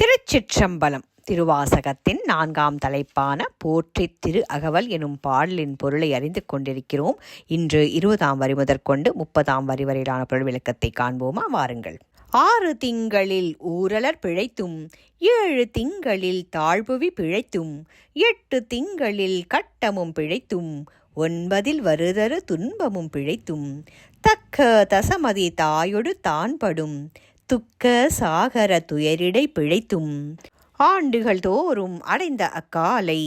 திருச்சிற்றம்பலம். திருவாசகத்தின் 4ஆம் தலைப்பான போற்றி திரு அகவல் எனும் பாடலின் பொருளை அறிந்து கொண்டிருக்கிறோம். இன்று 20ஆம் வரி முதற்கொண்டு 30ஆம் வரி வரையிலான பொருள் விளக்கத்தை காண்போமா? வாருங்கள். 6 திங்களில் ஊரலர் பிழைத்தும் 7 திங்களில் தாழ்புவி பிழைத்தும் 8 திங்களில் கட்டமும் பிழைத்தும் 9 வருதரு துன்பமும் பிழைத்தும் தக்க தசமதி தாயொடு தான்படும் துக்க சாகர துயரிடை பிழைத்தும் ஆண்டுகள் தோறும் அடைந்த அக்காலை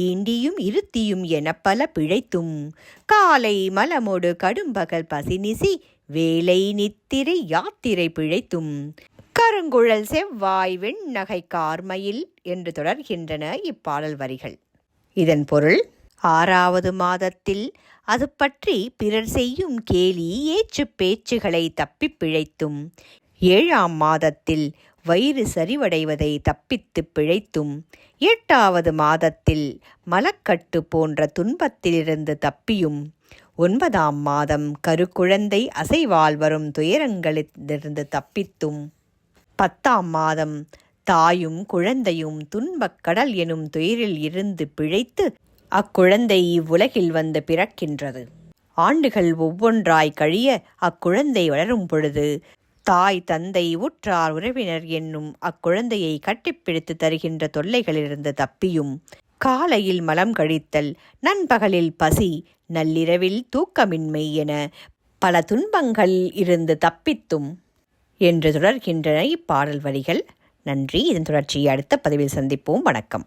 ஈண்டியும் இருத்தியும் எனப்பல பிழைத்தும் காலை மலமோடு கடும்பகல் பசினிசி வேலை நித்திரை யாத்திரை பிழைத்தும் கருங்குழல் செவ்வாய் வெண்ணகை கார்மையில் என்று தொடர்கின்றன இப்பாடல் வரிகள். இதன் பொருள்: 6வது மாதத்தில் அது பற்றி பிறர் செய்யும் கேலி ஏச்சு பேச்சுகளை தப்பி பிழைத்தும் 7ஆம் மாதத்தில் வயிறு சரிவடைவதை தப்பித்து பிழைத்தும் 8வது மாதத்தில் மலக்கட்டு போன்ற துன்பத்திலிருந்து தப்பியும் 9ஆம் மாதம் கருக்குழந்தை அசைவால் வரும் துயரங்களிலிருந்து தப்பித்தும் 10ஆம் மாதம் தாயும் குழந்தையும் துன்பக் கடல் எனும் துயரில் இருந்து பிழைத்து அக்குழந்தை இவ்வுலகில் வந்து பிறக்கின்றது. ஆண்டுகள் ஒவ்வொன்றாய் கழிய அக்குழந்தை வளரும் பொழுது தாய் தந்தை உற்றார் உறவினர் என்னும் அக்குழந்தையை கட்டிப்பிடித்து தருகின்ற தொல்லைகளிலிருந்து தப்பியும் காலையில் மலம் கழித்தல், நண்பகலில் பசி, நள்ளிரவில் தூக்கமின்மை என பல துன்பங்கள் இருந்து தப்பித்தும் என்று தொடர்கின்றன இப்பாடல் வரிகள். நன்றி. இதன் தொடர்ச்சியை அடுத்த பதிவில் சந்திப்போம். வணக்கம்.